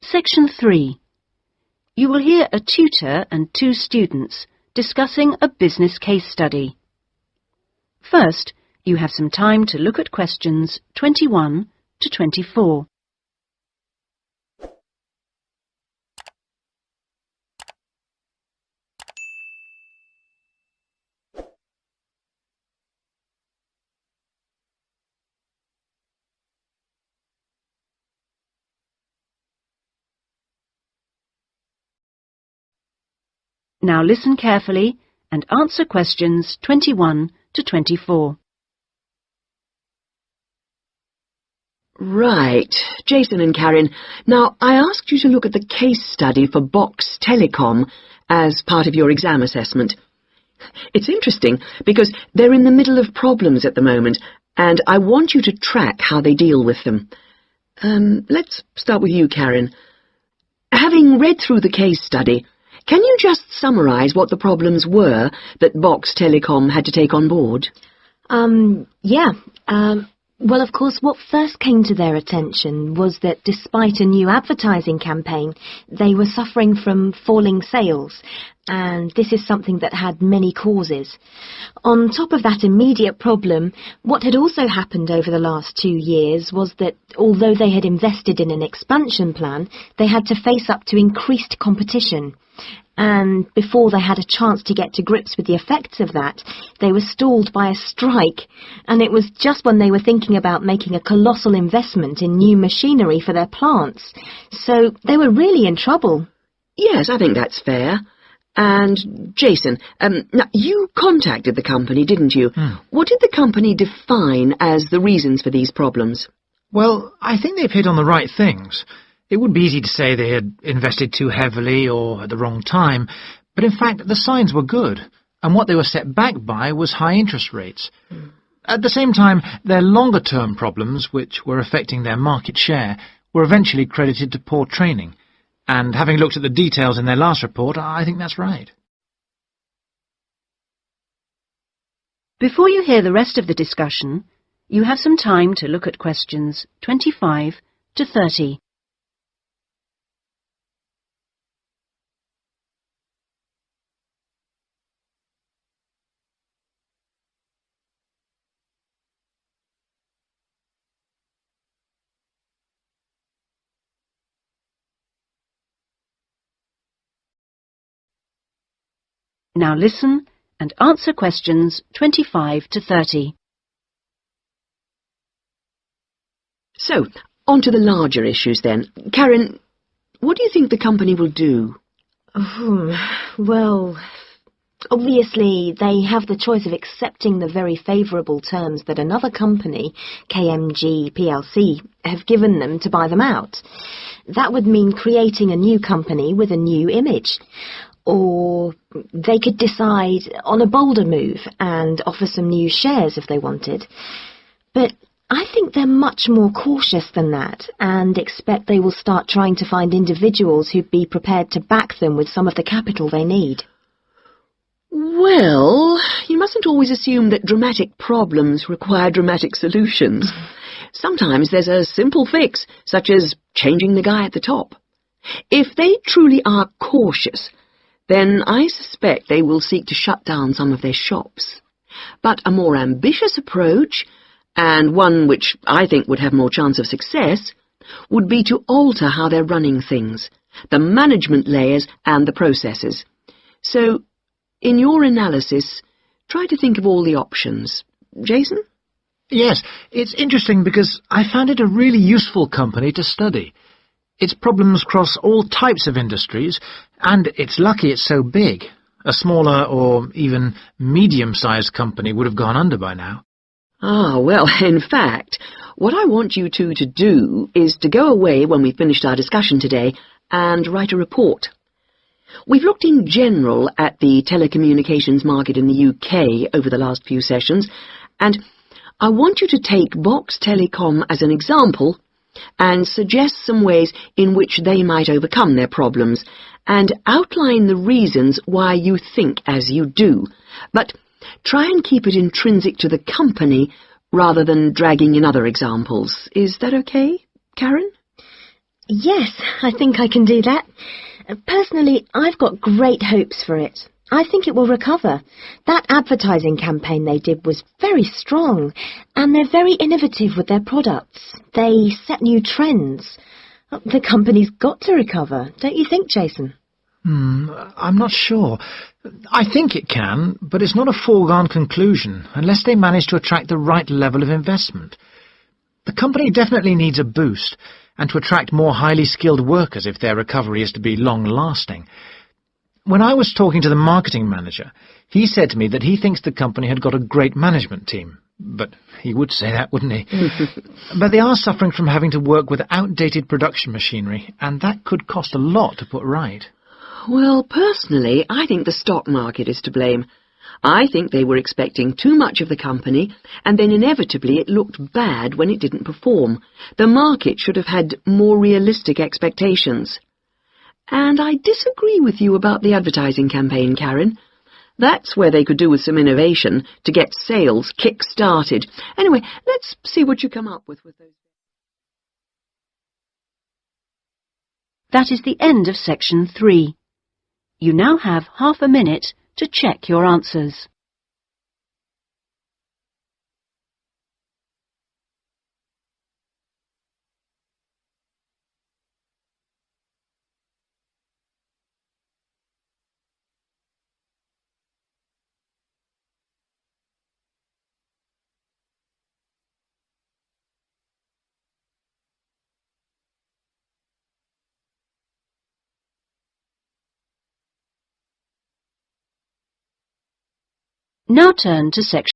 Section 3. You will hear a tutor and 2 students discussing a business case study. First, you have some time to look at questions 21 to 24. Now listen carefully and answer questions 21 to 24. Right, Jason and Karen. Now, I asked you to look at the case study for Box Telecom as part of your exam assessment. It's interesting because they're in the middle of problems at the moment, and I want you to track how they deal with them. Let's start with you, Karen. Having read through the case study, can you just summarise what the problems were that Box Telecom had to take on board? Well, of course, what first came to their attention was that despite a new advertising campaign, they were suffering from falling sales, and this is something that had many causes. On top of that immediate problem, what had also happened over the last 2 years was that although they had invested in an expansion plan, they had to face up to increased competition. And before they had a chance to get to grips with the effects of that, they were stalled by a strike, and it was just when they were thinking about making a colossal investment in new machinery for their plants. So they were really in trouble. Yes, I think that's fair. And, Jason, now you contacted the company, didn't you? What did the company define as the reasons for these problems? Well, I think they've hit on the right things. It would be easy to say they had invested too heavily or at the wrong time, but in fact the signs were good, and what they were set back by was high interest rates. At the same time, their longer-term problems, which were affecting their market share, were eventually credited to poor training, and having looked at the details in their last report, I think that's right. Before you hear the rest of the discussion, you have some time to look at questions 25 to 30. Now listen and answer questions 25 to 30. So, on to the larger issues then. Karen, what do you think the company will do? Well, obviously they have the choice of accepting the very favourable terms that another company, KMG plc, have given them to buy them out. That would mean creating a new company with a new image. Or they could decide on a bolder move and offer some new shares if they wanted. But I think they're much more cautious than that and expect they will start trying to find individuals who'd be prepared to back them with some of the capital they need. Well, you mustn't always assume that dramatic problems require dramatic solutions. Sometimes there's a simple fix, such as changing the guy at the top. If they truly are cautious, then I suspect they will seek to shut down some of their shops. But a more ambitious approach, and one which I think would have more chance of success, would be to alter how they're running things, the management layers and the processes. So, in your analysis, try to think of all the options. Jason? Yes, it's interesting because I found it a really useful company to study. Its problems cross all types of industries, and it's lucky it's so big. A smaller or even medium-sized company would have gone under by now. Ah, well, in fact, what I want you two to do is to go away when we've finished our discussion today and write a report. We've looked in general at the telecommunications market in the UK over the last few sessions, and I want you to take Box Telecom as an example and suggest some ways in which they might overcome their problems, and outline the reasons why you think as you do. But try and keep it intrinsic to the company rather than dragging in other examples. Is that okay, Karen? Yes, I think I can do that. Personally, I've got great hopes for it. I think it will recover. That advertising campaign they did was very strong, and they're very innovative with their products. They set new trends. The company's got to recover, don't you think, Jason? I'm not sure. I think it can, but it's not a foregone conclusion unless they manage to attract the right level of investment. The company definitely needs a boost, and to attract more highly skilled workers if their recovery is to be long-lasting. When I was talking to the marketing manager, he said to me that he thinks the company had got a great management team. But he would say that, wouldn't he? But they are suffering from having to work with outdated production machinery, and that could cost a lot to put right. Well, personally, I think the stock market is to blame. I think they were expecting too much of the company, and then inevitably it looked bad when it didn't perform. The market should have had more realistic expectations. And I disagree with you about the advertising campaign, Karen. That's where they could do with some innovation to get sales kick-started. Anyway, let's see what you come up with those. That is the end of section 3. You now have half a minute to check your answers. Now turn to section